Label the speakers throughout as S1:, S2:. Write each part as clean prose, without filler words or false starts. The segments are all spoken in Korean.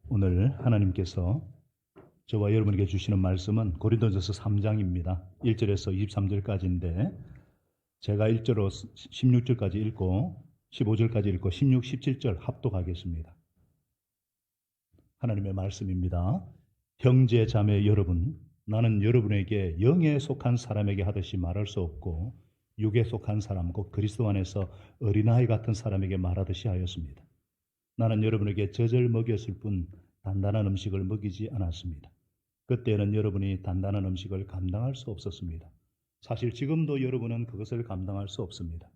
S1: 오늘 하나님께서 저와 여러분에게 주시는 말씀은 고린도전서 3장입니다. 1절에서 23절까지인데 제가 1절로 16절까지 읽고 15절까지 읽고 16, 17절 합독하겠습니다. 하나님의 말씀입니다. 형제 자매 여러분, 나는 여러분에게 영에 속한 사람에게 하듯이 말할 수 없고 육에 속한 사람, 곧 그리스도 안에서 어린아이 같은 사람에게 말하듯이 하였습니다. 나는 여러분에게 젖을 먹였을 뿐 단단한 음식을 먹이지 않았습니다. 그때는 여러분이 단단한 음식을 감당할 수 없었습니다. 사실 지금도 여러분은 그것을 감당할 수 없습니다.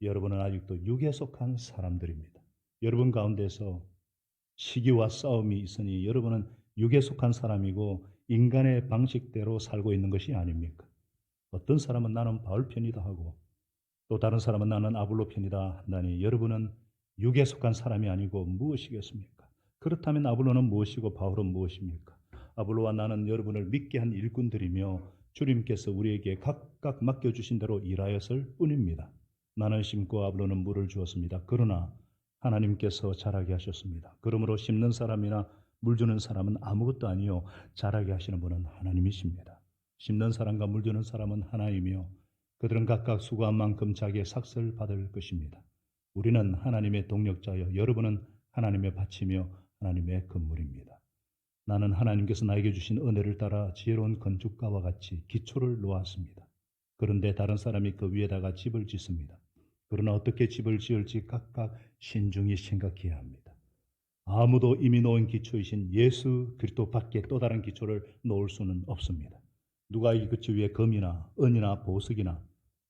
S1: 여러분은 아직도 육에 속한 사람들입니다. 여러분 가운데서 시기와 싸움이 있으니 여러분은 육에 속한 사람이고 인간의 방식대로 살고 있는 것이 아닙니까? 어떤 사람은 나는 바울 편이다 하고 또 다른 사람은 나는 아볼로 편이다 한다니 여러분은 육에 속한 사람이 아니고 무엇이겠습니까? 그렇다면 아볼로는 무엇이고 바울은 무엇입니까? 아볼로와 나는 여러분을 믿게 한 일꾼들이며 주님께서 우리에게 각각 맡겨주신 대로 일하였을 뿐입니다. 나는 심고 아볼로는 물을 주었습니다. 그러나 하나님께서 자라게 하셨습니다. 그러므로 심는 사람이나 물 주는 사람은 아무것도 아니요 자라게 하시는 분은 하나님이십니다. 심는 사람과 물 주는 사람은 하나님이요 그들은 각각 수고한 만큼 자기의 삭슬 받을 것입니다. 우리는 하나님의 동력자여 여러분은 하나님의 밭이며 하나님의 건물입니다. 나는 하나님께서 나에게 주신 은혜를 따라 지혜로운 건축가와 같이 기초를 놓았습니다. 그런데 다른 사람이 그 위에다가 집을 짓습니다. 그러나 어떻게 집을 지을지 각각 신중히 생각해야 합니다. 아무도 이미 놓은 기초이신 예수 그리스도 밖에 또 다른 기초를 놓을 수는 없습니다. 누가 이 기초 위에 금이나 은이나 보석이나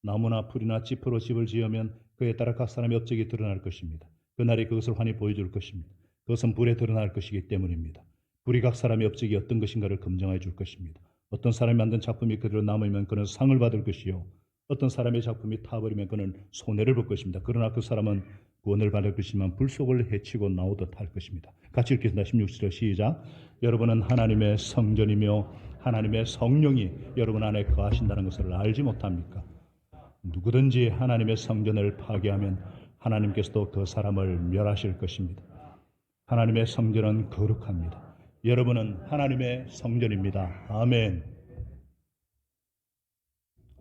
S1: 나무나 풀이나 짚으로 집을 지으면 그에 따라 각 사람의 업적이 드러날 것입니다. 그날에 그것을 환히 보여줄 것입니다. 그것은 불에 드러날 것이기 때문입니다. 불이 각 사람의 업적이 어떤 것인가를 검증해 줄 것입니다. 어떤 사람이 만든 작품이 그대로 남으면 그는 상을 받을 것이요 어떤 사람의 작품이 타버리면 그는 손해를 볼 것입니다. 그러나 그 사람은 구원을 받을 것이지만 불속을 해치고 나오듯 할 것입니다. 같이 읽겠습니다. 16절 시작. 여러분은 하나님의 성전이며 하나님의 성령이 여러분 안에 거하신다는 것을 알지 못합니까? 누구든지 하나님의 성전을 파괴하면 하나님께서도 그 사람을 멸하실 것입니다. 하나님의 성전은 거룩합니다. 여러분은 하나님의 성전입니다. 아멘.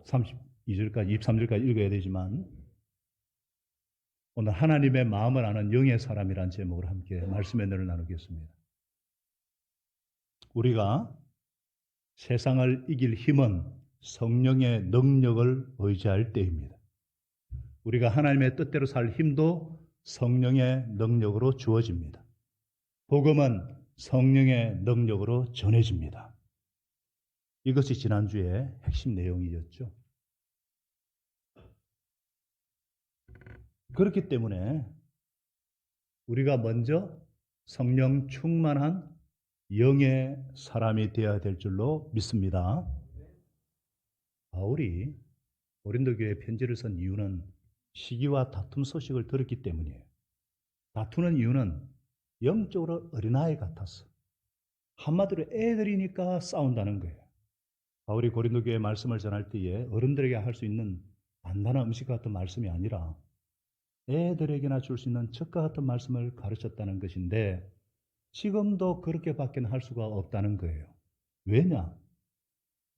S1: 32절까지 23절까지 읽어야 되지만 오늘 하나님의 마음을 아는 영의 사람이란 제목으로 함께 말씀의 은혜를 나누겠습니다. 우리가 세상을 이길 힘은 성령의 능력을 의지할 때입니다. 우리가 하나님의 뜻대로 살 힘도 성령의 능력으로 주어집니다. 복음은 성령의 능력으로 전해집니다. 이것이 지난주에 핵심 내용이었죠. 그렇기 때문에 우리가 먼저 성령 충만한 영의 사람이 되어야 될 줄로 믿습니다. 바울이 고린도 교회에 편지를 쓴 이유는 시기와 다툼 소식을 들었기 때문이에요. 다투는 이유는 영적으로 어린아이 같았어. 한마디로 애들이니까 싸운다는 거예요. 바울이 고린도 교회에 말씀을 전할 때에 어른들에게 할 수 있는 단단한 음식 같은 말씀이 아니라 애들에게나 줄 수 있는 젖과 같은 말씀을 가르쳤다는 것인데 지금도 그렇게밖에 할 수가 없다는 거예요. 왜냐?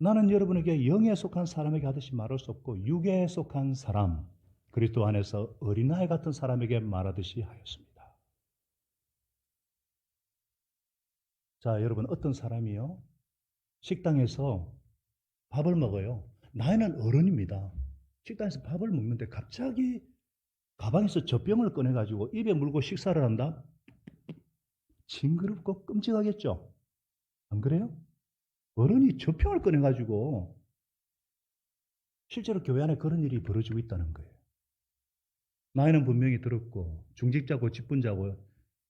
S1: 나는 여러분에게 영에 속한 사람에게 하듯이 말할 수 없고 육에 속한 사람, 그리스도 안에서 어린아이 같은 사람에게 말하듯이 하였습니다. 자, 여러분 어떤 사람이요? 식당에서 밥을 먹어요. 나이는 어른입니다. 식당에서 밥을 먹는데 갑자기 가방에서 젖병을 꺼내가지고 입에 물고 식사를 한다? 징그럽고 끔찍하겠죠? 안 그래요? 어른이 젖병을 꺼내가지고 실제로 교회 안에 그런 일이 벌어지고 있다는 거예요. 나이는 분명히 들었고 중직자고 직분자고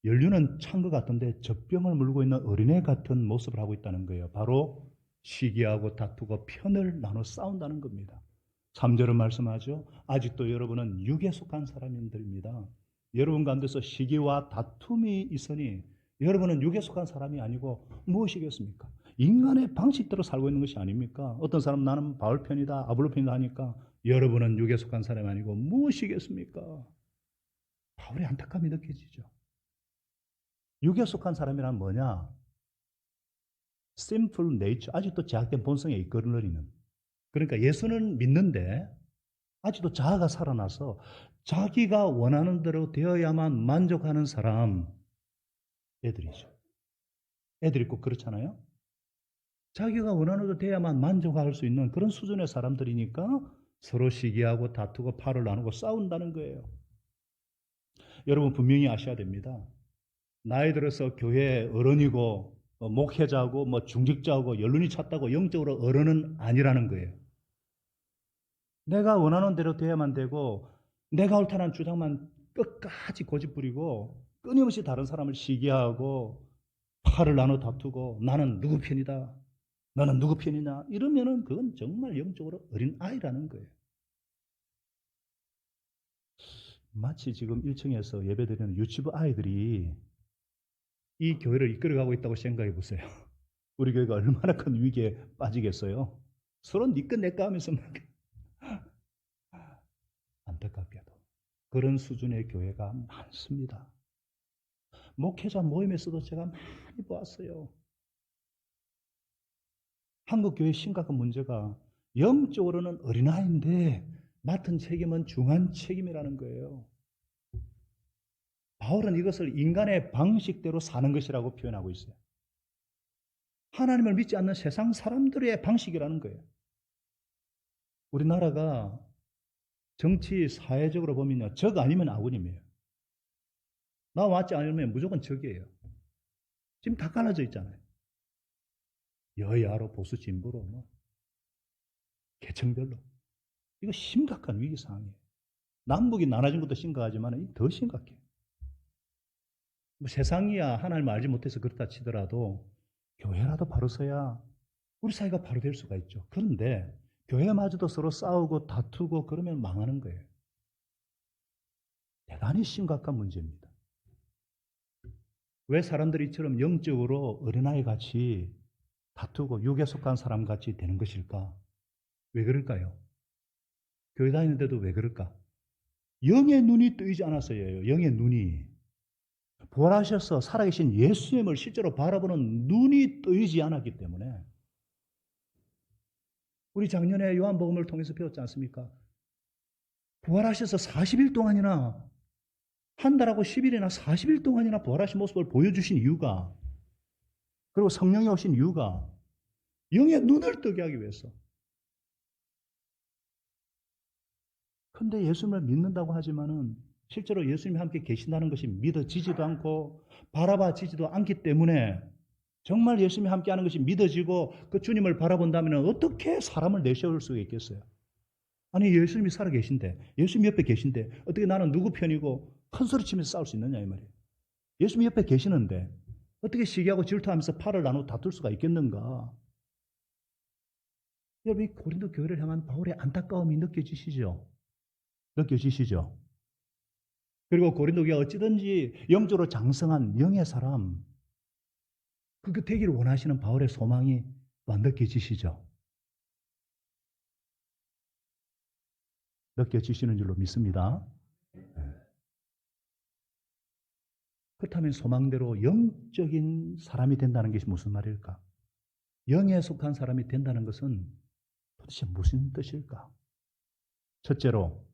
S1: 연륜은 찬 것 같은데 젖병을 물고 있는 어린애 같은 모습을 하고 있다는 거예요. 바로 시기하고 다투고 편을 나눠 싸운다는 겁니다. 3절은 말씀하죠. 아직도 여러분은 육에 속한 사람들입니다. 여러분 가운데서 시기와 다툼이 있으니 여러분은 육에 속한 사람이 아니고 무엇이겠습니까? 인간의 방식대로 살고 있는 것이 아닙니까? 어떤 사람은 나는 바울 편이다, 아볼로 편이다 하니까 여러분은 육에 속한 사람이 아니고 무엇이겠습니까? 바울의 안타까움이 느껴지죠. 육에 속한 사람이란 뭐냐? simple nature, 아직도 제약된 본성에 이끌리는. 그러니까 예수는 믿는데 아직도 자아가 살아나서 자기가 원하는 대로 되어야만 만족하는 사람, 애들이죠. 애들이 꼭 그렇잖아요. 자기가 원하는 대로 돼야만 만족할 수 있는 그런 수준의 사람들이니까 서로 시기하고 다투고 팔을 나누고 싸운다는 거예요. 여러분 분명히 아셔야 됩니다. 나이 들어서 교회 어른이고 목회자고 중직자고 연륜이 찼다고 영적으로 어른은 아니라는 거예요. 내가 원하는 대로 돼야만 되고 내가 옳다는 주장만 끝까지 고집부리고 끊임없이 다른 사람을 시기하고 팔을 나눠 다투고 나는 누구 편이다, 너는 누구 편이냐 이러면은 그건 정말 영적으로 어린 아이라는 거예요. 마치 지금 1층에서 예배드리는 유치부 아이들이 이 교회를 이끌어가고 있다고 생각해 보세요. 우리 교회가 얼마나 큰 위기에 빠지겠어요. 서로 니꺼 내꺼 하면서 막 안타깝게도 그런 수준의 교회가 많습니다. 목회자 모임에서도 제가 많이 보았어요. 한국 교회의 심각한 문제가 영적으로는 어린아이인데 맡은 책임은 중한 책임이라는 거예요. 바울은 이것을 인간의 방식대로 사는 것이라고 표현하고 있어요. 하나님을 믿지 않는 세상 사람들의 방식이라는 거예요. 우리나라가 정치 사회적으로 보면요, 적 아니면 아군임이에요. 나 맞지 않으면 무조건 적이에요. 지금 다 갈라져 있잖아요. 여야로 보수 진보로 계층별로. 이거 심각한 위기 상황이에요. 남북이 나눠진 것도 심각하지만 더 심각해요. 세상이야 하나님을 알지 못해서 그렇다 치더라도 교회라도 바로 서야 우리 사이가 바로 될 수가 있죠. 그런데 교회마저도 서로 싸우고 다투고 그러면 망하는 거예요. 대단히 심각한 문제입니다. 왜 사람들이 이처럼 영적으로 어린아이 같이 다투고 육에 속한 사람 같이 되는 것일까? 왜 그럴까요? 교회 다니는데도 왜 그럴까? 영의 눈이 뜨이지 않았어요. 영의 눈이. 부활하셔서 살아계신 예수님을 실제로 바라보는 눈이 뜨이지 않았기 때문에 우리 작년에 요한복음을 통해서 배웠지 않습니까? 부활하셔서 40일 동안이나 한 달하고 10일이나 40일 동안이나 부활하신 모습을 보여주신 이유가, 그리고 성령이 오신 이유가 영의 눈을 뜨게 하기 위해서. 근데 예수님을 믿는다고 하지만은 실제로 예수님이 함께 계신다는 것이 믿어지지도 않고 바라봐지지도 않기 때문에 정말 예수님이 함께하는 것이 믿어지고 그 주님을 바라본다면 어떻게 사람을 내세울 수가 있겠어요? 아니 예수님이 살아계신데, 예수님 옆에 계신데 어떻게 나는 누구 편이고 큰 소리 치면서 싸울 수 있느냐 이 말이에요. 예수님 옆에 계시는데 어떻게 시기하고 질투하면서 팔을 나누고 다툴 수가 있겠는가? 여러분 이 고린도 교회를 향한 바울의 안타까움이 느껴지시죠? 느껴지시죠? 그리고 고린도 교회가 어찌든지 영적으로 장성한 영의 사람, 그게 되기를 원하시는 바울의 소망이 느껴지시죠? 느껴지시는 줄로 믿습니다. 그렇다면 소망대로 영적인 사람이 된다는 것이 무슨 말일까? 영에 속한 사람이 된다는 것은 도대체 무슨 뜻일까? 첫째로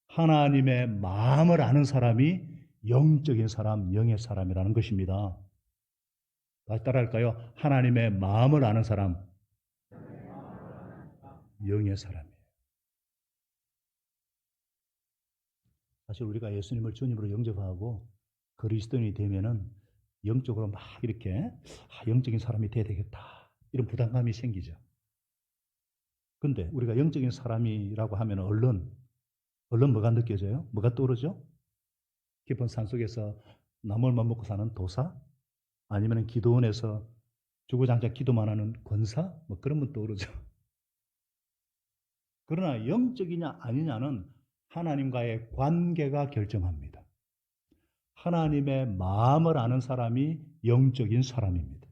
S1: 하나님의 마음을 아는 사람이 영적인 사람, 영의 사람이라는 것입니다. 다시 따라할까요? 하나님의 마음을 아는 사람, 영의 사람이에요. 사실 우리가 예수님을 주님으로 영접하고 그리스도인이 되면은 영적으로 막 이렇게 영적인 사람이 돼야 되겠다 이런 부담감이 생기죠. 근데 우리가 영적인 사람이라고 하면 얼른 뭐가 느껴져요? 뭐가 떠오르죠? 깊은 산속에서 나물만 먹고 사는 도사? 아니면 기도원에서 주구장창 기도만 하는 권사? 그런 분 떠오르죠. 그러나 영적이냐 아니냐는 하나님과의 관계가 결정합니다. 하나님의 마음을 아는 사람이 영적인 사람입니다.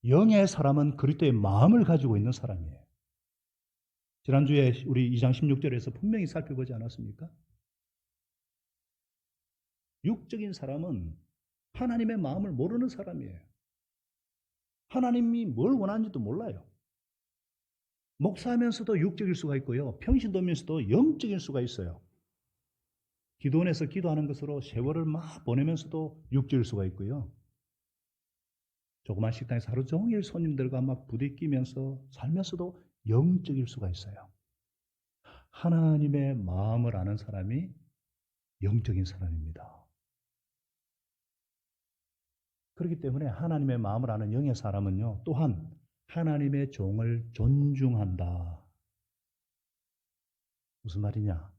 S1: 영의 사람은 그리스도의 마음을 가지고 있는 사람이에요. 지난주에 우리 2장 16절에서 분명히 살펴보지 않았습니까? 육적인 사람은 하나님의 마음을 모르는 사람이에요. 하나님이 뭘 원하는지도 몰라요. 목사하면서도 육적일 수가 있고요. 평신도면서도 영적일 수가 있어요. 기도원에서 기도하는 것으로 세월을 막 보내면서도 육적일 수가 있고요. 조그만 식당에서 하루 종일 손님들과 막 부딪히면서 살면서도 영적일 수가 있어요. 하나님의 마음을 아는 사람이 영적인 사람입니다. 그렇기 때문에 하나님의 마음을 아는 영의 사람은요, 또한 하나님의 종을 존중한다. 무슨 말이냐?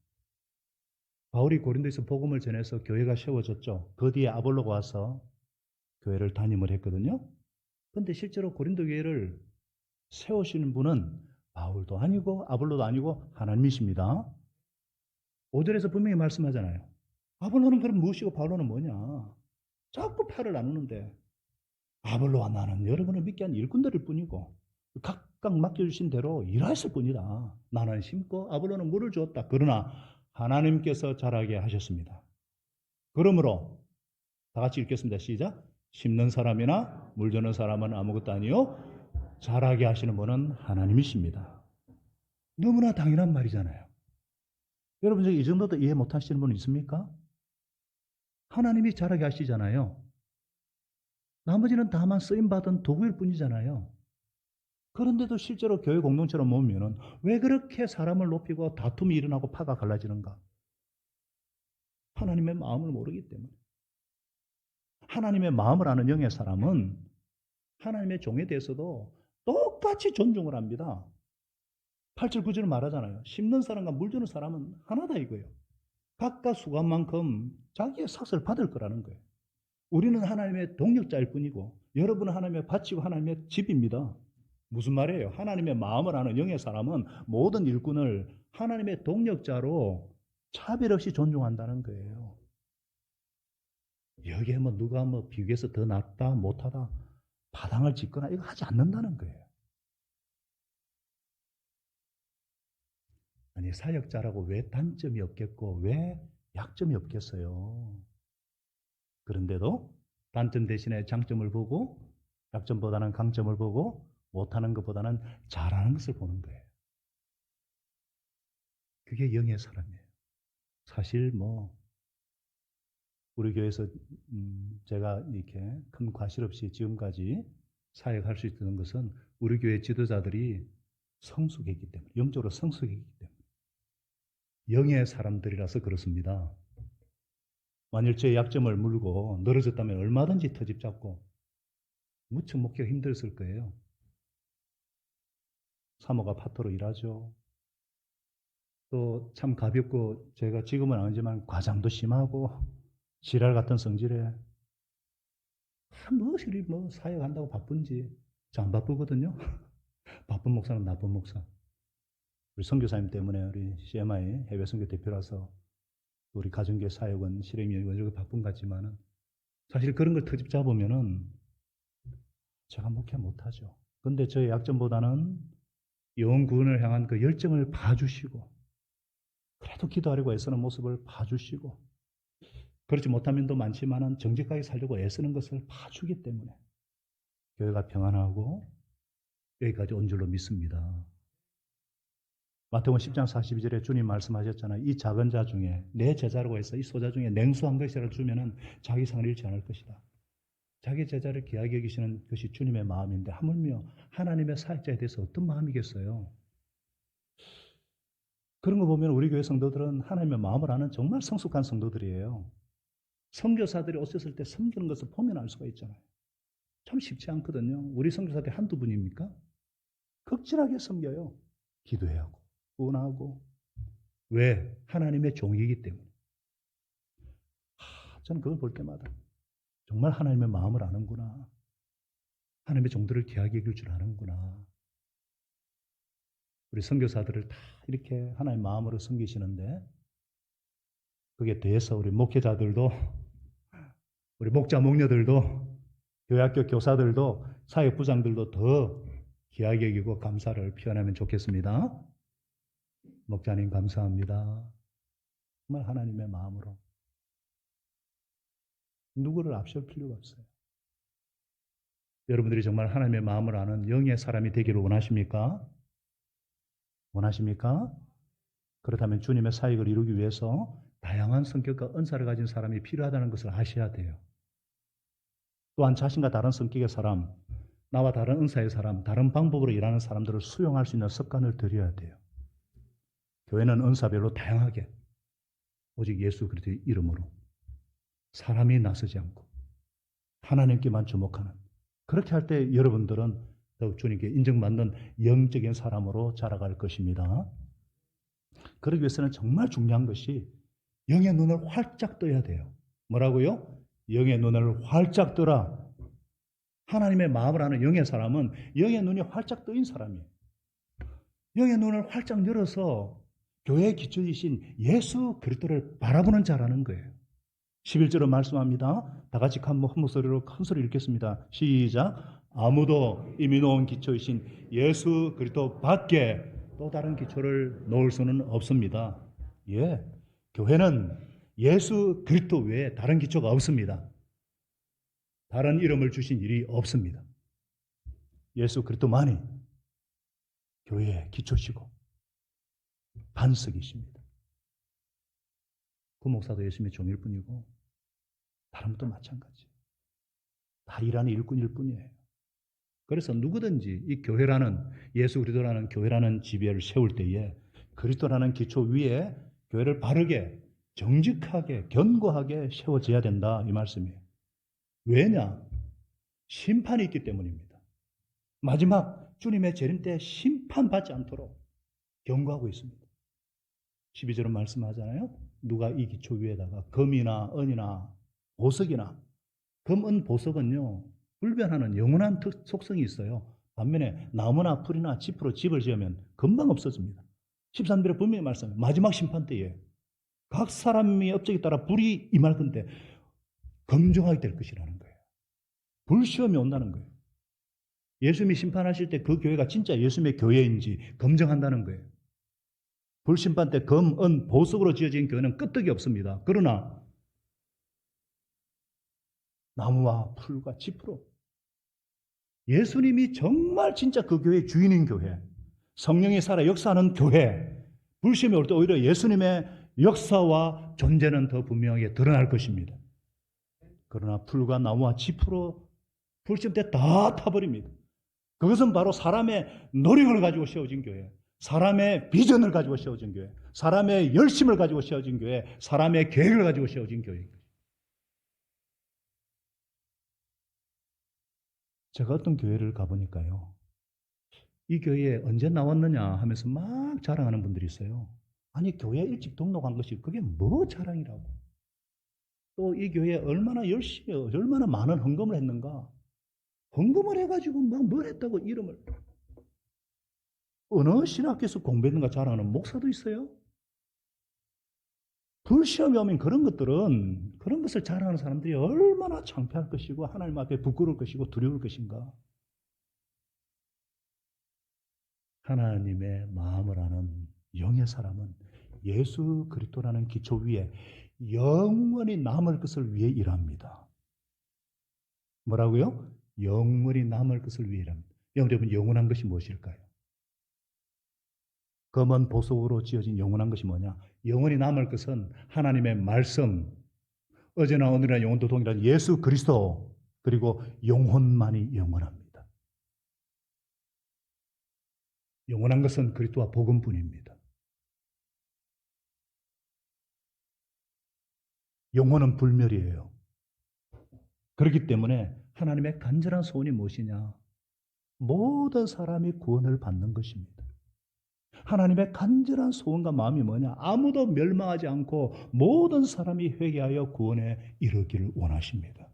S1: 바울이 고린도에서 복음을 전해서 교회가 세워졌죠. 그 뒤에 아볼로가 와서 교회를 담임을 했거든요. 그런데 실제로 고린도 교회를 세우시는 분은 바울도 아니고 아볼로도 아니고 하나님이십니다. 5절에서 분명히 말씀하잖아요. 아볼로는 그럼 무엇이고 바울로는 뭐냐? 자꾸 팔을 나누는데 아볼로와 나는 여러분을 믿게 한 일꾼들일 뿐이고 각각 맡겨주신 대로 일했을 뿐이다. 나는 심고 아볼로는 물을 주었다. 그러나 하나님께서 자라게 하셨습니다. 그러므로 다 같이 읽겠습니다. 시작. 심는 사람이나 물 주는 사람은 아무것도 아니요 자라게 하시는 분은 하나님이십니다. 너무나 당연한 말이잖아요. 여러분 이 정도도 이해 못하시는 분 있습니까? 하나님이 자라게 하시잖아요. 나머지는 다만 쓰임받은 도구일 뿐이잖아요. 그런데도 실제로 교회 공동체로 모이면 왜 그렇게 사람을 높이고 다툼이 일어나고 파가 갈라지는가? 하나님의 마음을 모르기 때문에. 하나님의 마음을 아는 영의 사람은 하나님의 종에 대해서도 똑같이 존중을 합니다. 8절 9절은 말하잖아요. 심는 사람과 물 주는 사람은 하나다 이거예요. 각각 수고한만큼 자기의 삭을 받을 거라는 거예요. 우리는 하나님의 동력자일 뿐이고 여러분은 하나님의 밭이고 하나님의 집입니다. 무슨 말이에요? 하나님의 마음을 아는 영의 사람은 모든 일꾼을 하나님의 동력자로 차별 없이 존중한다는 거예요. 여기에 뭐 누가 뭐 비교해서 더 낫다 못하다 바당을 짓거나 이거 하지 않는다는 거예요. 아니 사역자라고 왜 단점이 없겠고 왜 약점이 없겠어요? 그런데도 단점 대신에 장점을 보고 약점보다는 강점을 보고 못하는 것보다는 잘하는 것을 보는 거예요. 그게 영의 사람이에요. 사실 뭐 우리 교회에서 제가 이렇게 큰 과실 없이 지금까지 사역할 수 있던 것은 우리 교회 지도자들이 성숙했기 때문에, 영적으로 성숙했기 때문에 영의 사람들이라서 그렇습니다. 만일 제 약점을 물고 늘어졌다면 얼마든지 터집 잡고 무척 목회가 힘들었을 거예요. 사모가 파토로 일하죠. 또 참 가볍고 제가 지금은 아니지만 과장도 심하고 지랄 같은 성질에 무엇이 뭐 사역한다고 바쁜지 저 안 바쁘거든요. 바쁜 목사는 나쁜 목사. 우리 선교사님 때문에 우리 CMI 해외 선교 대표라서 우리 가정교회 사역은 실행위원이고 이렇게 바쁜 것 같지만은 사실 그런 걸 터집 잡으면은 제가 목회 못하죠. 근데 저의 약점보다는 영혼 구원을 향한 그 열정을 봐주시고 그래도 기도하려고 애쓰는 모습을 봐주시고 그렇지 못한 면도 많지만은 정직하게 살려고 애쓰는 것을 봐주기 때문에 교회가 평안하고 여기까지 온 줄로 믿습니다. 마태복음 10장 42절에 주님 말씀하셨잖아요. 이 작은 자 중에 내 제자라고 해서 이 소자 중에 냉수한 것이라도 주면은 자기 상을 잃지 않을 것이다. 자기 제자를 귀하게 여기시는 것이 주님의 마음인데 하물며 하나님의 사역자에 대해서 어떤 마음이겠어요? 그런 거 보면 우리 교회 성도들은 하나님의 마음을 아는 정말 성숙한 성도들이에요. 선교사들이 오셨을 때 섬기는 것을 보면 알 수가 있잖아요. 참 쉽지 않거든요. 우리 선교사들이 한두 분입니까? 극진하게 섬겨요. 기도해야 하고 구원하고. 왜? 하나님의 종이기 때문에. 저는 그걸 볼 때마다 정말 하나님의 마음을 아는구나. 하나님의 종들을 귀하게 여길 줄 아는구나. 우리 선교사들을 다 이렇게 하나님의 마음으로 섬기시는데 그게 대해서 우리 목회자들도 우리 목자 목녀들도 교회학교 교사들도 사역부장들도 더 귀하게 여기고 감사를 표현하면 좋겠습니다. 목자님 감사합니다. 정말 하나님의 마음으로 누구를 앞세울 필요가 없어요. 여러분들이 정말 하나님의 마음을 아는 영의 사람이 되기를 원하십니까? 원하십니까? 그렇다면 주님의 사역을 이루기 위해서 다양한 성격과 은사를 가진 사람이 필요하다는 것을 아셔야 돼요. 또한 자신과 다른 성격의 사람, 나와 다른 은사의 사람, 다른 방법으로 일하는 사람들을 수용할 수 있는 습관을 들여야 돼요. 교회는 은사별로 다양하게 오직 예수 그리스도의 이름으로 사람이 나서지 않고 하나님께만 주목하는, 그렇게 할 때 여러분들은 더욱 주님께 인정받는 영적인 사람으로 자라갈 것입니다. 그러기 위해서는 정말 중요한 것이 영의 눈을 활짝 떠야 돼요. 뭐라고요? 영의 눈을 활짝 뜨라. 하나님의 마음을 아는 영의 사람은 영의 눈이 활짝 뜨인 사람이에요. 영의 눈을 활짝 열어서 교회의 기초이신 예수 그리스도를 바라보는 자라는 거예요. 11절은 말씀합니다. 다 같이 한 목소리로 큰 소리 읽겠습니다. 시작. 아무도 이미 놓은 기초이신 예수 그리스도 밖에 또 다른 기초를 놓을 수는 없습니다. 예, 교회는 예수 그리스도 외에 다른 기초가 없습니다. 다른 이름을 주신 일이 없습니다. 예수 그리스도만이 교회의 기초시고 반석이십니다. 그 목사도 예수님의 종일 뿐이고 다른 것도 마찬가지. 다 일하는 일꾼일 뿐이에요. 그래서 누구든지 이 교회라는, 예수 그리스도라는 교회라는 지배를 세울 때에 그리스도라는 기초 위에 교회를 바르게 정직하게 견고하게 세워져야 된다, 이 말씀이에요. 왜냐? 심판이 있기 때문입니다. 마지막 주님의 재림 때 심판받지 않도록 경고하고 있습니다. 12절은 말씀하잖아요. 누가 이 기초 위에다가 금이나 은이나 보석이나, 금, 은, 보석은요 불변하는 영원한 속성이 있어요. 반면에 나무나 풀이나 짚으로 집을 지으면 금방 없어집니다. 13절에 분명히 말씀해요. 마지막 심판 때에 각 사람의 업적에 따라 불이 임할 건데 검증하게 될 것이라는 거예요. 불시험이 온다는 거예요. 예수님이 심판하실 때 그 교회가 진짜 예수님의 교회인지 검증한다는 거예요. 불심판 때 금, 은, 보석으로 지어진 교회는 끄떡이 없습니다. 그러나 나무와 풀과 짚으로 예수님이 정말 진짜 그 교회의 주인인 교회, 성령이 살아 역사하는 교회, 불심이 올 때 오히려 예수님의 역사와 존재는 더 분명하게 드러날 것입니다. 그러나 풀과 나무와 짚으로 불심 때 다 타버립니다. 그것은 바로 사람의 노력을 가지고 세워진 교회, 사람의 비전을 가지고 세워진 교회, 사람의 열심을 가지고 세워진 교회, 사람의 계획을 가지고 세워진 교회입니다. 제가 어떤 교회를 가보니까요, 이 교회에 언제 나왔느냐 하면서 막 자랑하는 분들이 있어요. 아니, 교회에 일찍 등록한 것이 그게 뭐 자랑이라고. 또 이 교회에 얼마나 열심히, 얼마나 많은 헌금을 했는가. 헌금을 해가지고 막 뭘 했다고 이름을. 어느 신학교에서 공부했는가 자랑하는 목사도 있어요. 불시험이 오면 그런 것을 자랑하는 사람들이 얼마나 창피할 것이고 하나님 앞에 부끄러울 것이고 두려울 것인가. 하나님의 마음을 아는 영의 사람은 예수 그리스도라는 기초 위에 영원히 남을 것을 위해 일합니다. 뭐라고요? 영원히 남을 것을 위해 일합니다. 여러분, 영원한 것이 무엇일까요? 검은 보석으로 지어진 영원한 것이 뭐냐? 영원히 남을 것은 하나님의 말씀, 어제나 오늘이나 영원도 동일한 예수 그리스도, 그리고 영혼만이 영원합니다. 영원한 것은 그리스도와 복음뿐입니다. 영혼은 불멸이에요. 그렇기 때문에 하나님의 간절한 소원이 무엇이냐? 모든 사람이 구원을 받는 것입니다. 하나님의 간절한 소원과 마음이 뭐냐? 아무도 멸망하지 않고 모든 사람이 회개하여 구원에 이르기를 원하십니다.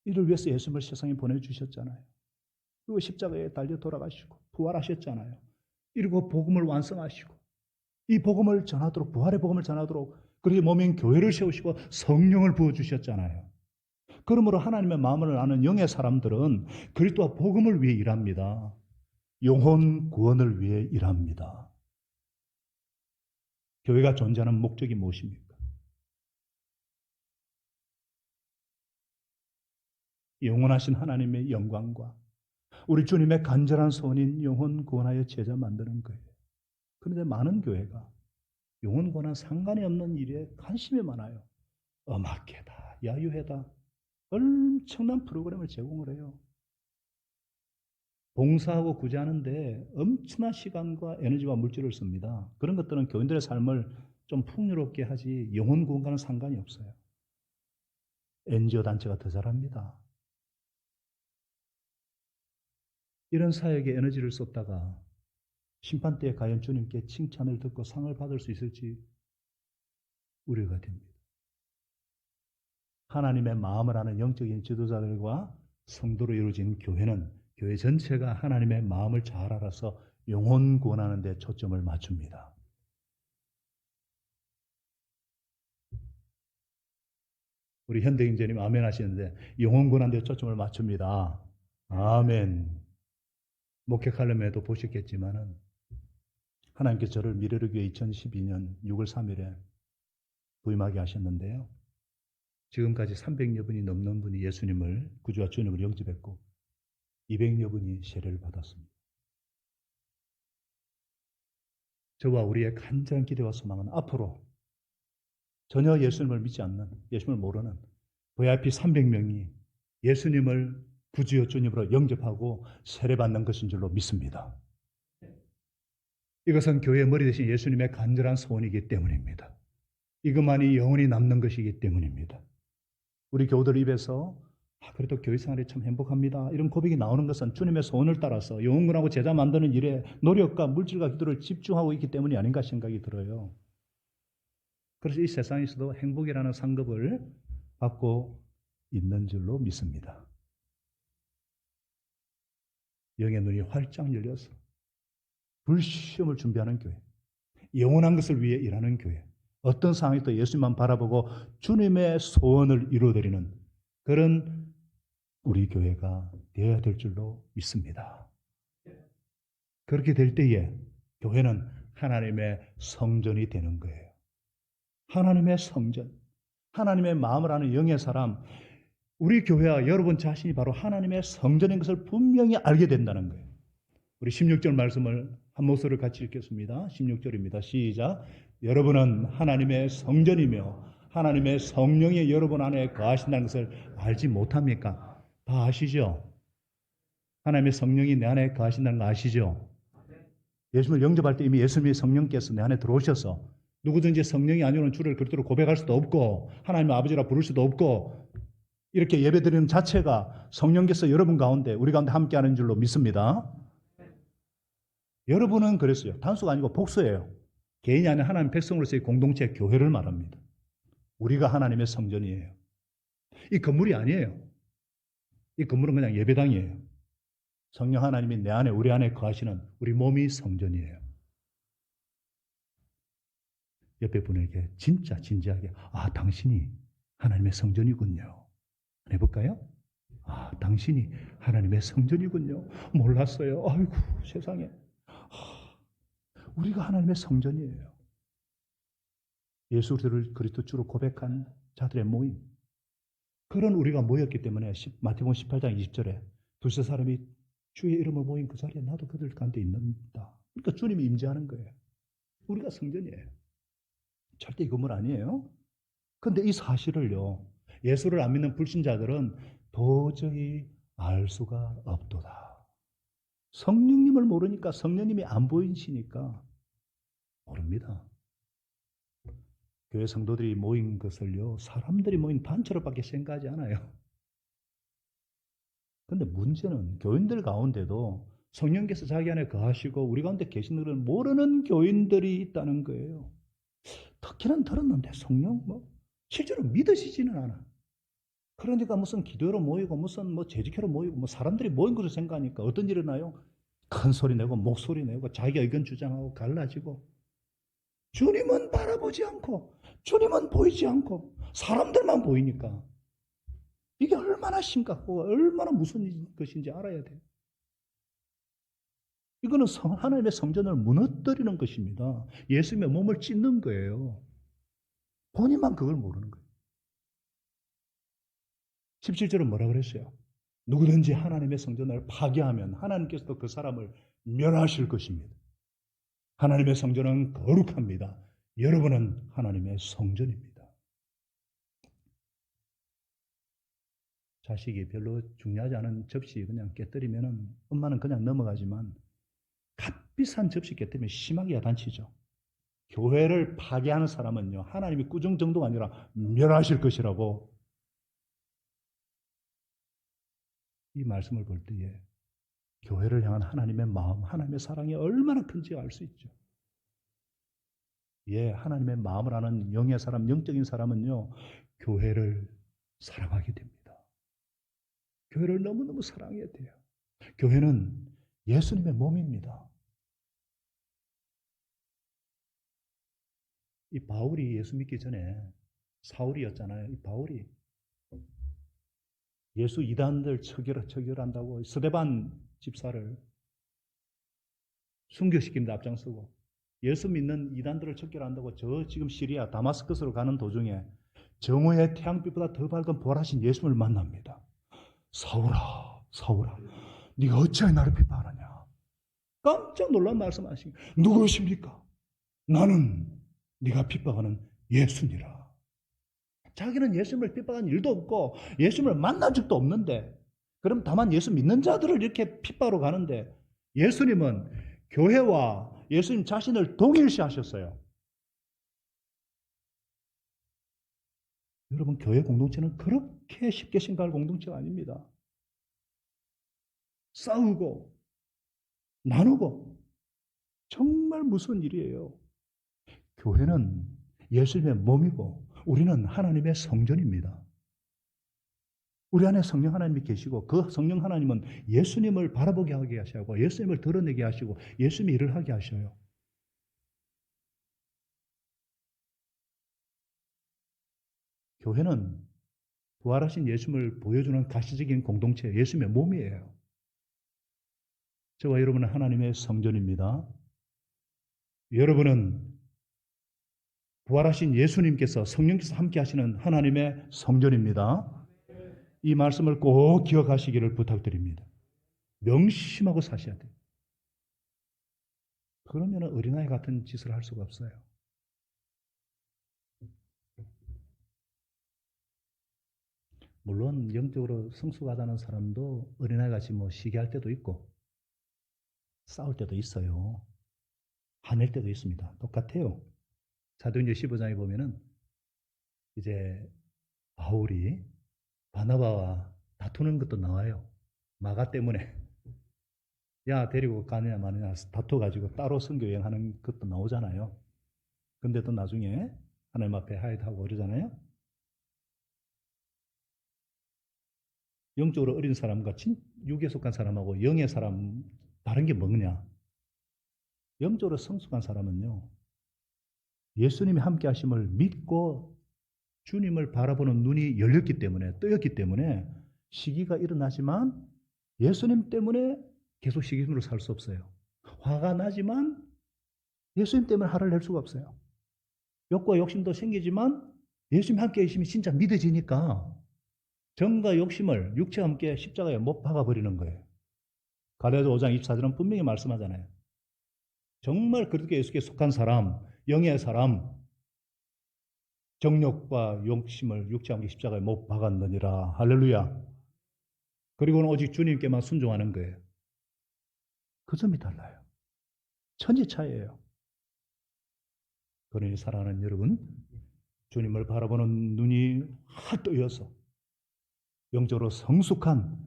S1: 이를 위해서 예수님을 세상에 보내주셨잖아요. 그리고 십자가에 달려 돌아가시고 부활하셨잖아요. 그리고 복음을 완성하시고 이 복음을 전하도록, 부활의 복음을 전하도록 그렇게 몸인 교회를 세우시고 성령을 부어주셨잖아요. 그러므로 하나님의 마음을 아는 영의 사람들은 그리스도와 복음을 위해 일합니다. 영혼 구원을 위해 일합니다. 교회가 존재하는 목적이 무엇입니까? 영원하신 하나님의 영광과 우리 주님의 간절한 소원인 영혼 구원하여 제자 만드는 거예요. 그런데 많은 교회가 영혼 구원과 상관이 없는 일에 관심이 많아요. 음악회다, 야유회다, 엄청난 프로그램을 제공을 해요. 봉사하고 구제하는데 엄청난 시간과 에너지와 물질을 씁니다. 그런 것들은 교인들의 삶을 좀 풍요롭게 하지 영혼 구원과는 상관이 없어요. NGO 단체가 더 잘합니다. 이런 사역에 에너지를 쏟다가 심판 때에 과연 주님께 칭찬을 듣고 상을 받을 수 있을지 우려가 됩니다. 하나님의 마음을 아는 영적인 지도자들과 성도로 이루어진 교회는 교회 전체가 하나님의 마음을 잘 알아서 영혼 구원하는 데 초점을 맞춥니다. 우리 현대인재님 아멘 하시는데 영혼 구원하는 데 초점을 맞춥니다. 아멘. 목회칼럼에도 보셨겠지만은 하나님께서 저를 미래를 교회 2012년 6월 3일에 부임하게 하셨는데요. 지금까지 300여 분이 넘는 분이 예수님을 구주와 주님을 영접했고 200여 분이 세례를 받았습니다. 저와 우리의 간절한 기대와 소망은 앞으로 전혀 예수님을 믿지 않는, 예수님을 모르는 VIP 300명이 예수님을 구주여 주님으로 영접하고 세례받는 것인 줄로 믿습니다. 이것은 교회의 머리 대신 예수님의 간절한 소원이기 때문입니다. 이것만이 영원히 남는 것이기 때문입니다. 우리 교우들 입에서 그래도 교회 생활이 참 행복합니다, 이런 고백이 나오는 것은 주님의 소원을 따라서 영혼군하고 제자 만드는 일에 노력과 물질과 기도를 집중하고 있기 때문이 아닌가 생각이 들어요. 그래서 이 세상에서도 행복이라는 상급을 받고 있는 줄로 믿습니다. 영의 눈이 활짝 열려서 불시험을 준비하는 교회, 영원한 것을 위해 일하는 교회, 어떤 상황에도 예수님만 바라보고 주님의 소원을 이루어드리는 그런 우리 교회가 되어야 될 줄로 믿습니다. 그렇게 될 때에 교회는 하나님의 성전이 되는 거예요. 하나님의 성전, 하나님의 마음을 아는 영의 사람, 우리 교회와 여러분 자신이 바로 하나님의 성전인 것을 분명히 알게 된다는 거예요. 우리 16절 말씀을 한 목소리를 같이 읽겠습니다. 16절입니다. 시작. 여러분은 하나님의 성전이며 하나님의 성령이 여러분 안에 거하신다는 것을 알지 못합니까? 다 아시죠? 하나님의 성령이 내 안에 거하신다는 거 아시죠? 예수님을 영접할 때 이미 예수님의 성령께서 내 안에 들어오셔서 누구든지 성령이 아니오는 주를 그리스도로 고백할 수도 없고 하나님의 아버지라 부를 수도 없고 이렇게 예배드리는 자체가 성령께서 여러분 가운데 우리 가운데 함께하는 줄로 믿습니다. 여러분은 그랬어요. 단수가 아니고 복수예요. 개인이 아닌 하나님 백성으로서의 공동체 교회를 말합니다. 우리가 하나님의 성전이에요. 이 건물이 아니에요. 이 건물은 그냥 예배당이에요. 성령 하나님이 내 안에 우리 안에 거하시는 우리 몸이 성전이에요. 옆에 분에게 진짜 진지하게 당신이 하나님의 성전이군요. 해볼까요? 당신이 하나님의 성전이군요. 몰랐어요. 아이고 세상에. 우리가 하나님의 성전이에요. 예수를 그리스도 주로 고백한 자들의 모임. 그런 우리가 모였기 때문에 마태복음 18장 20절에 두세 사람이 주의 이름으로 모인 그 자리에 나도 그들 가운데 있는다. 그러니까 주님이 임재하는 거예요. 우리가 성전이에요. 절대 이 건물 아니에요. 그런데 이 사실을요, 예수를 안 믿는 불신자들은 도저히 알 수가 없도다. 성령님을 모르니까, 성령님이 안 보이시니까 모릅니다. 교회 성도들이 모인 것을요, 사람들이 모인 단체로밖에 생각하지 않아요. 그런데 문제는 교인들 가운데도 성령께서 자기 안에 거하시고 우리 가운데 계시는 것을 모르는 교인들이 있다는 거예요. 듣기는 들었는데 성령 실제로 믿으시지는 않아. 그러니까 무슨 기도로 모이고 무슨 재직회로 모이고 사람들이 모인 것을 생각하니까 어떤 일이 나요? 큰 소리 내고 목소리 내고 자기 의견 주장하고 갈라지고 주님은 바라보지 않고 주님은 보이지 않고 사람들만 보이니까 이게 얼마나 심각하고 얼마나 무슨 것인지 알아야 돼요. 이거는 하나님의 성전을 무너뜨리는 것입니다. 예수님의 몸을 찢는 거예요. 본인만 그걸 모르는 거예요. 17절은 뭐라 그랬어요? 누구든지 하나님의 성전을 파괴하면 하나님께서도 그 사람을 멸하실 것입니다. 하나님의 성전은 거룩합니다. 여러분은 하나님의 성전입니다. 자식이 별로 중요하지 않은 접시 그냥 깨뜨리면 엄마는 그냥 넘어가지만 값비싼 접시 깨뜨리면 심하게 야단치죠. 교회를 파괴하는 사람은요, 하나님이 꾸중 정도가 아니라 멸하실 것이라고 이 말씀을 볼 때에 교회를 향한 하나님의 마음, 하나님의 사랑이 얼마나 큰지 알 수 있죠. 예, 하나님의 마음을 아는 영의 사람, 영적인 사람은요, 교회를 사랑하게 됩니다. 교회를 너무너무 사랑해야 돼요. 교회는 예수님의 몸입니다. 이 바울이 예수 믿기 전에 사울이었잖아요. 이 바울이 예수 이단들 처결한다고 스데반 집사를 순교시키는 데 앞장서고 예수 믿는 이단들을 척결한다고 저 지금 시리아 다마스커스로 가는 도중에 정오의 태양빛보다 더 밝은 부활하신 예수를 만납니다. 사울아, 사울아, 네가 어찌하여 나를 비판하냐? 깜짝 놀란 말씀하신 누구십니까? 나는 네가 핍박하는 예수니라. 자기는 예수님을 핍박한 일도 없고 예수님을 만난 적도 없는데 그럼 다만 예수 믿는 자들을 이렇게 핍박으로 가는데 예수님은 교회와 예수님 자신을 동일시하셨어요. 여러분, 교회 공동체는 그렇게 쉽게 생각할 공동체가 아닙니다. 싸우고 나누고 정말 무서운 일이에요. 교회는 예수님의 몸이고 우리는 하나님의 성전입니다. 우리 안에 성령 하나님이 계시고 그 성령 하나님은 예수님을 바라보게 하게 하시고 예수님을 드러내게 하시고 예수님의 일을 하게 하셔요. 교회는 부활하신 예수님을 보여주는 가시적인 공동체, 예수님의 몸이에요. 저와 여러분은 하나님의 성전입니다. 여러분은 부활하신 예수님께서 성령께서 함께 하시는 하나님의 성전입니다. 이 말씀을 꼭 기억하시기를 부탁드립니다. 명심하고 사셔야 돼요. 그러면 어린아이 같은 짓을 할 수가 없어요. 물론 영적으로 성숙하다는 사람도 어린아이같이 시기할 때도 있고 싸울 때도 있어요. 화낼 때도 있습니다. 똑같아요. 사도행전 15장에 보면은 이제 바울이 바나바와 다투는 것도 나와요. 마가 때문에 야 데리고 가느냐 마느냐 다투어가지고 따로 선교 여행하는 것도 나오잖아요. 근데 또 나중에 하나님 앞에 하이드하고 그러잖아요. 영적으로 어린 사람과 육에 속한 사람하고 영의 사람 다른 게 뭐냐? 영적으로 성숙한 사람은요, 예수님이 함께 하심을 믿고 주님을 바라보는 눈이 열렸기 때문에, 뜨였기 때문에 시기가 일어나지만 예수님 때문에 계속 시기로 살 수 없어요. 화가 나지만 예수님 때문에 화를 낼 수가 없어요. 욕과 욕심도 생기지만 예수님 함께 계심이 진짜 믿어지니까 정과 욕심을 육체와 함께 십자가에 못 박아버리는 거예요. 갈라디아 5장 24절은 분명히 말씀하잖아요. 정말 그렇게 예수께 속한 사람, 영의 사람, 정욕과 욕심을 육체와 함께 십자가에 못 박았느니라. 할렐루야. 그리고는 오직 주님께만 순종하는 거예요. 그 점이 달라요. 천지 차이예요. 그러니 사랑하는 여러분, 주님을 바라보는 눈이 확 뜨여서 영적으로 성숙한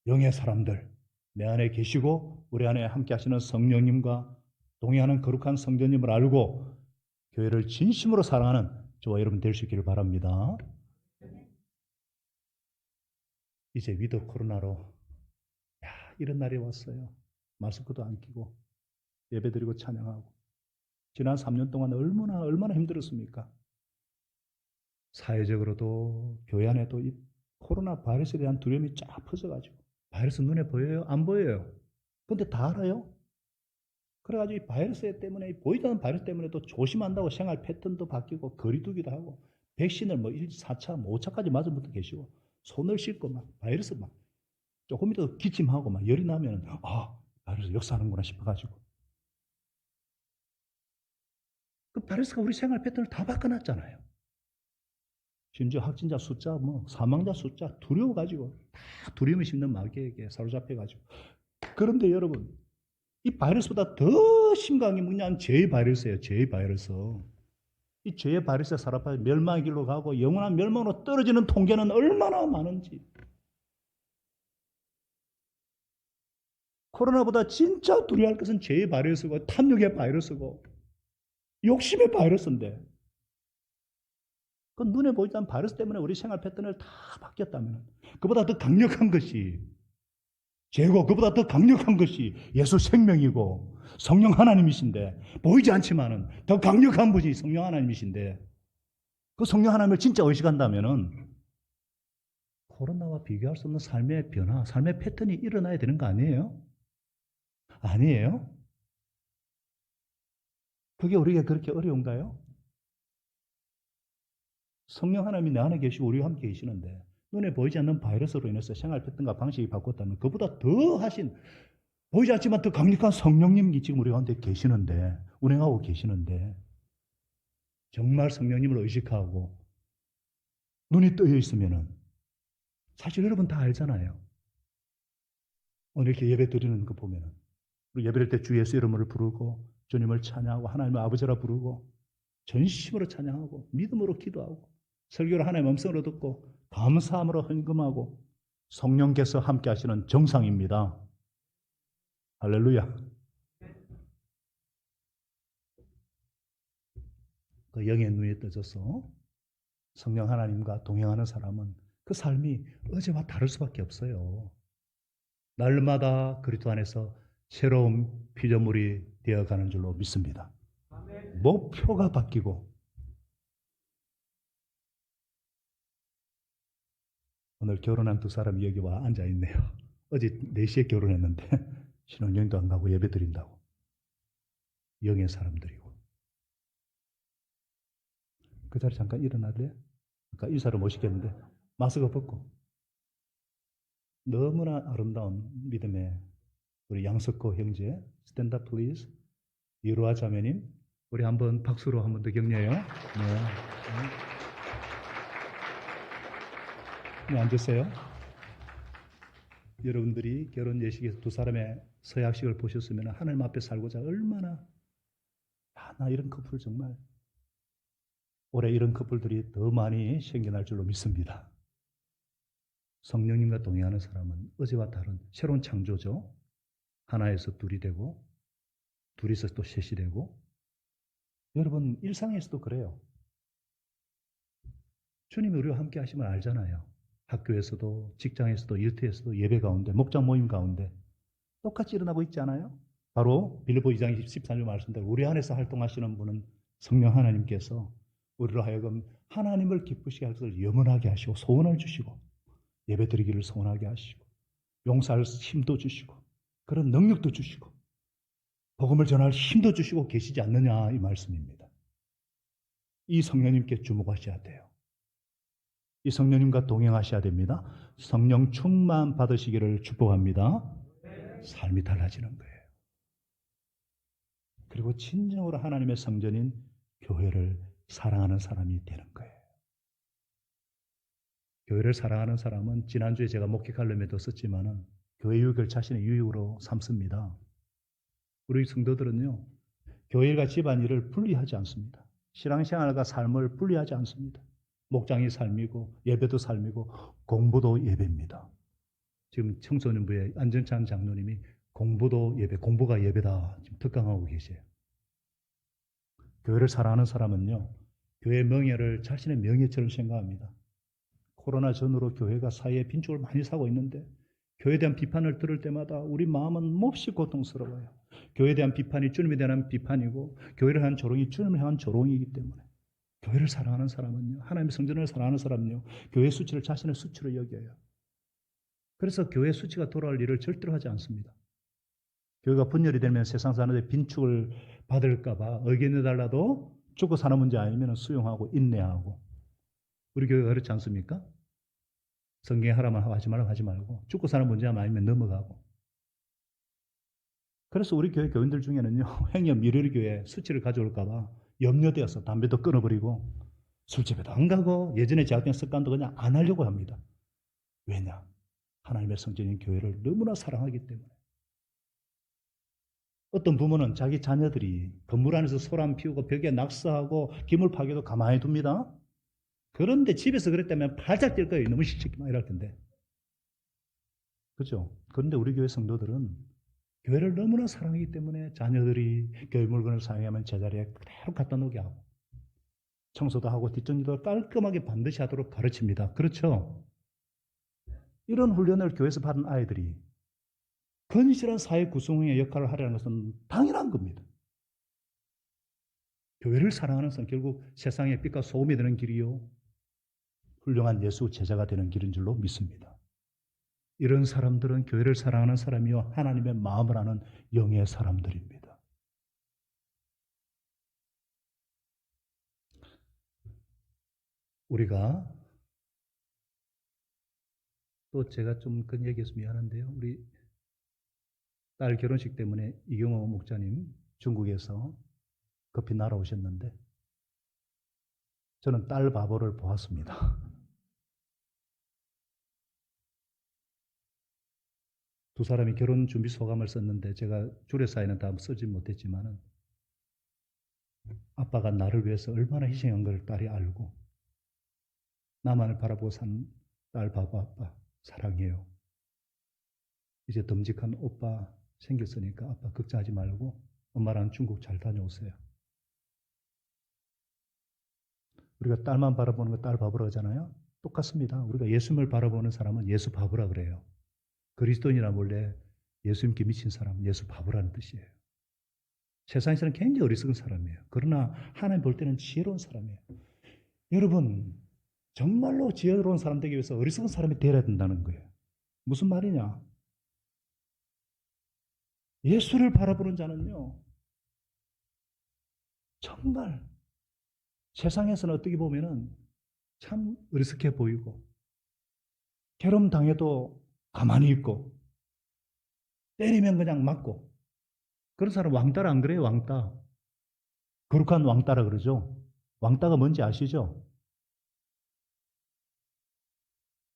S1: 영의 사람들, 내 안에 계시고 우리 안에 함께 하시는 성령님과 동행하는 거룩한 성전님을 알고 교회를 진심으로 사랑하는 저와 여러분 될 수 있기를 바랍니다. 이제 위드 코로나로 이런 날이 왔어요. 마스크도 안 끼고 예배드리고 찬양하고 지난 3년 동안 얼마나 힘들었습니까? 사회적으로도 교회 안에도 이 코로나 바이러스에 대한 두려움이 쫙 퍼져가지고 바이러스 눈에 보여요? 안 보여요? 근데 다 알아요? 그래가지고 이 바이러스 때문에 보이지 않는 바이러스 때문에 또 조심한다고 생활 패턴도 바뀌고 거리두기도 하고 백신을 4차, 5차까지 맞은 분도 계시고 손을 씻고 막 바이러스 막 조금이라도 기침하고 막 열이 나면 바이러스 역사하는구나 싶어가지고. 그 바이러스가 우리 생활 패턴을 다 바꿔놨잖아요. 심지어 확진자 숫자, 사망자 숫자 두려워가지고 다 두려움이 심는 마귀에게 사로잡혀가지고. 그런데 여러분, 이 바이러스보다 더 심각한 게 뭐냐면 죄의 바이러스예요. 죄의 바이러스. 이 죄의 바이러스에 사로잡혀 멸망의 길로 가고 영원한 멸망으로 떨어지는 통계는 얼마나 많은지. 코로나보다 진짜 두려워할 것은 죄의 바이러스고 탐욕의 바이러스고 욕심의 바이러스인데, 그 눈에 보이지 않는 바이러스 때문에 우리 생활 패턴을 다 바뀌었다면 그보다 더 강력한 것이 죄고, 그보다 더 강력한 것이 예수 생명이고 성령 하나님이신데, 보이지 않지만은 더 강력한 분이 성령 하나님이신데, 그 성령 하나님을 진짜 의식한다면은 코로나와 비교할 수 없는 삶의 변화, 삶의 패턴이 일어나야 되는 거 아니에요? 아니에요? 그게 우리가 그렇게 어려운가요? 성령 하나님이 내 안에 계시고 우리와 함께 계시는데 눈에 보이지 않는 바이러스로 인해서 생활 패턴과 방식이 바꿨다면 그보다 더 하신, 보이지 않지만 더 강력한 성령님이 지금 우리 가운데 계시는데, 운행하고 계시는데, 정말 성령님을 의식하고 눈이 뜨여 있으면은, 사실 여러분 다 알잖아요. 오늘 이렇게 예배 드리는 거 보면은 우리 예배할 때 주 예수 이름을 부르고 주님을 찬양하고 하나님의 아버지라 부르고 전심으로 찬양하고 믿음으로 기도하고 설교를 하나님의 음성으로 듣고 감사함으로 헌금하고 성령께서 함께 하시는 정상입니다. 할렐루야. 그 영의 눈이 떠져서 성령 하나님과 동행하는 사람은 그 삶이 어제와 다를 수밖에 없어요. 날마다 그리스도 안에서 새로운 피조물이 되어가는 줄로 믿습니다. 목표가 바뀌고, 오늘 결혼한 두 사람이 여기 와 앉아있네요. 어제 4시에 결혼했는데 신혼여행도 안 가고 예배 드린다고. 영의 사람들이고. 그 자리 잠깐 일어날래? 그러니까 인사를 모시겠는데 마스크 벗고. 너무나 아름다운 믿음의 우리 양석호 형제, 스탠드업 플리즈. 이로아 자매님, 우리 한번 박수로 한번 더 격려해요. 네. 네, 앉으세요. 여러분들이 결혼 예식에서 두 사람의 서약식을 보셨으면 하나님 앞에 살고자 얼마나, 나 이런 커플 정말 올해 이런 커플들이 더 많이 생겨날 줄로 믿습니다. 성령님과 동행하는 사람은 어제와 다른 새로운 창조죠. 하나에서 둘이 되고 둘이서 또 셋이 되고. 여러분 일상에서도 그래요. 주님이 우리와 함께 하시면 알잖아요. 학교에서도 직장에서도 일터에서도 예배 가운데 목장 모임 가운데 똑같이 일어나고 있지 않아요? 바로 빌립보 2장 13절 말씀대로 우리 안에서 활동하시는 분은 성령 하나님께서 우리로 하여금 하나님을 기쁘시게 할 것을 염원하게 하시고 소원을 주시고 예배 드리기를 소원하게 하시고 용서할 힘도 주시고 그런 능력도 주시고 복음을 전할 힘도 주시고 계시지 않느냐, 이 말씀입니다. 이 성령님께 주목하셔야 돼요. 이 성령님과 동행하셔야 됩니다. 성령 충만 받으시기를 축복합니다. 삶이 달라지는 거예요. 그리고 진정으로 하나님의 성전인 교회를 사랑하는 사람이 되는 거예요. 교회를 사랑하는 사람은 지난주에 제가 목회칼럼에도 썼지만은 교회 유익을 자신의 유익으로 삼습니다. 우리 성도들은요, 교회일과 집안일을 분리하지 않습니다. 신앙생활과 삶을 분리하지 않습니다. 목장이 삶이고 예배도 삶이고 공부도 예배입니다. 지금 청소년부의 안전찬 장로님이 공부도 예배, 공부가 예배다 지금 특강하고 계세요. 교회를 사랑하는 사람은요, 교회 명예를 자신의 명예처럼 생각합니다. 코로나 전후로 교회가 사회에 빈축을 많이 사고 있는데 교회에 대한 비판을 들을 때마다 우리 마음은 몹시 고통스러워요. 교회에 대한 비판이 주님에 대한 비판이고 교회를 향한 조롱이 주님을 향한 조롱이기 때문에 교회를 사랑하는 사람은요, 하나님의 성전을 사랑하는 사람은요, 교회 수치를 자신의 수치로 여겨요. 그래서 교회 수치가 돌아올 일을 절대로 하지 않습니다. 교회가 분열이 되면 세상 사람들의 빈축을 받을까 봐 의견해달라도 죽고 사는 문제 아니면 수용하고 인내하고. 우리 교회가 그렇지 않습니까? 성경에 하라면 하지 말라고 하지 말고 죽고 사는 문제만 아니면 넘어가고. 그래서 우리 교회 교인들 중에는요. 행여 미래의 교회 수치를 가져올까 봐 염려되어서 담배도 끊어버리고 술집에도 안 가고 예전에 제약된 습관도 그냥 안 하려고 합니다. 왜냐? 하나님의 성전인 교회를 너무나 사랑하기 때문에. 어떤 부모는 자기 자녀들이 건물 안에서 소란 피우고 벽에 낙서하고 기물 파괴도 가만히 둡니다. 그런데 집에서 그랬다면 발작 뛸 거예요. 너무 시끄럽게 이럴 텐데. 그렇죠? 그런데 우리 교회 성도들은 교회를 너무나 사랑하기 때문에 자녀들이 교회 물건을 사용하면 제자리에 그대로 갖다 놓게 하고 청소도 하고 뒷정리도 깔끔하게 반드시 하도록 가르칩니다. 그렇죠? 이런 훈련을 교회에서 받은 아이들이 건실한 사회 구성의 역할을 하려는 것은 당연한 겁니다. 교회를 사랑하는 것은 결국 세상의 빛과 소금이 되는 길이요. 훌륭한 예수 제자가 되는 길인 줄로 믿습니다. 이런 사람들은 교회를 사랑하는 사람이요. 하나님의 마음을 아는 영의 사람들입니다. 우리가 또 제가 좀 그런 얘기해서 미안한데요. 우리 딸 결혼식 때문에 이경호 목사님 중국에서 급히 날아오셨는데 저는 딸 바보를 보았습니다. 두 사람이 결혼 준비 소감을 썼는데 제가 줄에 쌓이는 다 쓰지 못했지만은 아빠가 나를 위해서 얼마나 희생한 걸 딸이 알고 나만을 바라보고 산 딸 바보 아빠 사랑해요. 이제 듬직한 오빠 생겼으니까 아빠 걱정하지 말고 엄마랑 중국 잘 다녀오세요. 우리가 딸만 바라보는 거 딸 바보라 하잖아요. 똑같습니다. 우리가 예수님을 바라보는 사람은 예수 바보라 그래요. 그리스도인이라 원래 예수님께 미친 사람은 예수 바보라는 뜻이에요. 세상에서는 굉장히 어리석은 사람이에요. 그러나 하나님 볼 때는 지혜로운 사람이에요. 여러분 정말로 지혜로운 사람 되기 위해서 어리석은 사람이 되어야 된다는 거예요. 무슨 말이냐? 예수를 바라보는 자는요. 정말 세상에서는 어떻게 보면은 참 어리석해 보이고 괴로움 당해도 가만히 있고 때리면 그냥 맞고 그런 사람 왕따라 안 그래요? 왕따. 거룩한 왕따라 그러죠. 왕따가 뭔지 아시죠?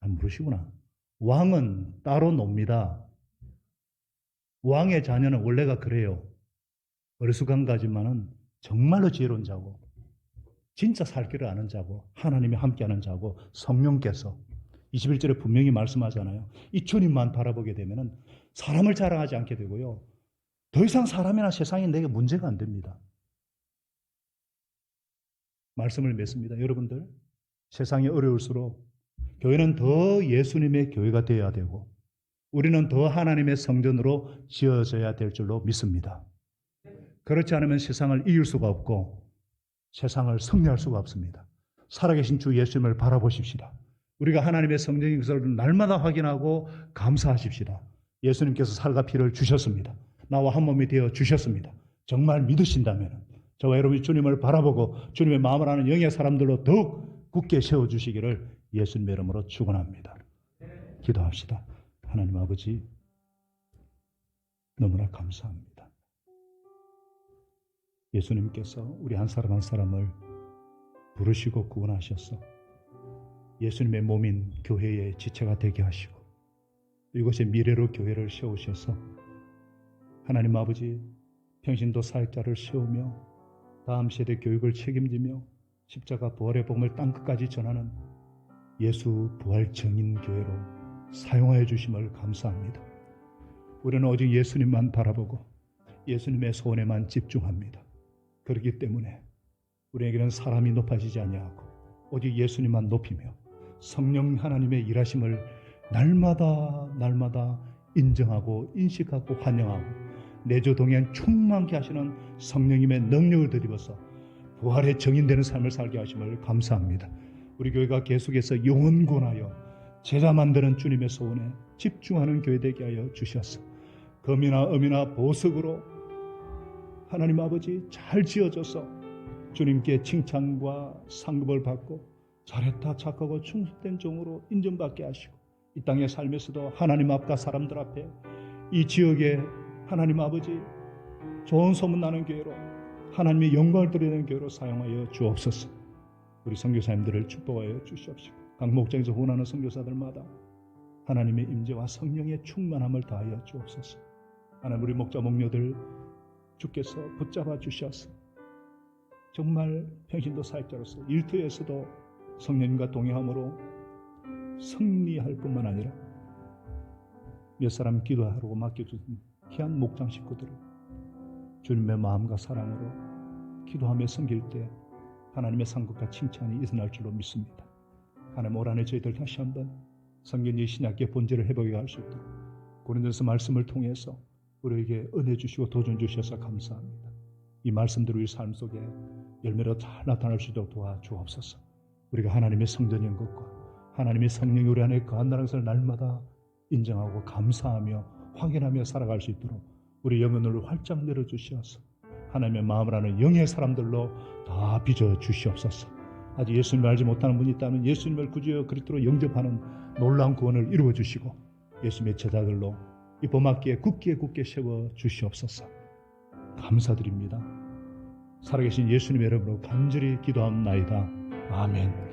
S1: 모르시구나. 왕은 따로 놉니다. 왕의 자녀는 원래가 그래요. 어리숙한 가지만은 정말로 지혜로운 자고 진짜 살 길을 아는 자고 하나님이 함께하는 자고 성령께서 21절에 분명히 말씀하잖아요. 이 주님만 바라보게 되면은 사람을 자랑하지 않게 되고요. 더 이상 사람이나 세상이 내게 문제가 안 됩니다. 말씀을 맺습니다. 여러분들 세상이 어려울수록 교회는 더 예수님의 교회가 되어야 되고 우리는 더 하나님의 성전으로 지어져야 될 줄로 믿습니다. 그렇지 않으면 세상을 이길 수가 없고 세상을 승리할 수가 없습니다. 살아계신 주 예수님을 바라보십시다. 우리가 하나님의 성전인 것을 날마다 확인하고 감사하십시다. 예수님께서 살과 피를 주셨습니다. 나와 한 몸이 되어 주셨습니다. 정말 믿으신다면 저와 여러분이 주님을 바라보고 주님의 마음을 아는 영의 사람들로 더욱 굳게 세워주시기를 예수님의 이름으로 축원합니다. 기도합시다. 하나님 아버지 너무나 감사합니다. 예수님께서 우리 한 사람 한 사람을 부르시고 구원하셔서 예수님의 몸인 교회의 지체가 되게 하시고 이곳에 미래로 교회를 세우셔서 하나님 아버지 평신도 사역자를 세우며 다음 세대 교육을 책임지며 십자가 부활의 복음을 땅끝까지 전하는 예수 부활 정인 교회로 사용하여 주심을 감사합니다. 우리는 오직 예수님만 바라보고 예수님의 소원에만 집중합니다. 그렇기 때문에 우리에게는 사람이 높아지지 아니하고 오직 예수님만 높이며 성령 하나님의 일하심을 날마다 인정하고 인식하고 환영하고 내주 동행 충만케 하시는 성령님의 능력을 드리워서 부활의 정인되는 삶을 살게 하심을 감사합니다. 우리 교회가 계속해서 영원권하여 제자 만드는 주님의 소원에 집중하는 교회 되게 하여 주셔서 금이나 음이나 보석으로 하나님 아버지 잘 지어져서 주님께 칭찬과 상급을 받고 잘했다 착하고 충성된 종으로 인정받게 하시고 이 땅의 삶에서도 하나님 앞과 사람들 앞에 이 지역에 하나님 아버지 좋은 소문나는 교회로 하나님의 영광을 드리는 교회로 사용하여 주옵소서. 우리 선교사님들을 축복하여 주시옵시고 각 목장에서 원하는 선교사들마다 하나님의 임재와 성령의 충만함을 더하여 주옵소서. 하나님 우리 목자 목녀들 주께서 붙잡아 주셔서 정말 평신도 사역자로서 일터에서도 성령님과 동행함으로 승리할 뿐만 아니라 몇 사람 기도하라고 맡겨주신 귀한 목장 식구들을 주님의 마음과 사랑으로 기도하며 섬길 때 하나님의 상급과 칭찬이 일어날 줄로 믿습니다. 하나님 올 한해 저희들 다시 한번 성경의 신약의 본질을 회복해 갈 수 있도록 고린도서 말씀을 통해서 우리에게 은혜 주시고 도전 주셔서 감사합니다. 이 말씀들을 우리 삶 속에 열매로 잘 나타날 수 있도록 도와주옵소서. 우리가 하나님의 성전인 것과 하나님의 성령이 우리 안에 거한다는 것을 날마다 인정하고 감사하며 확인하며 살아갈 수 있도록 우리 영혼을 활짝 열어주시어서 하나님의 마음을 아는 영의 사람들로 다 빚어 주시옵소서. 아직 예수님을 알지 못하는 분이 있다면 예수님을 구주여 그리스도로 영접하는 놀라운 구원을 이루어 주시고 예수님의 제자들로 이 봄학기에 굳게 세워 주시옵소서. 감사드립니다. 살아계신 예수님의 이름으로 간절히 기도합나이다. 아멘.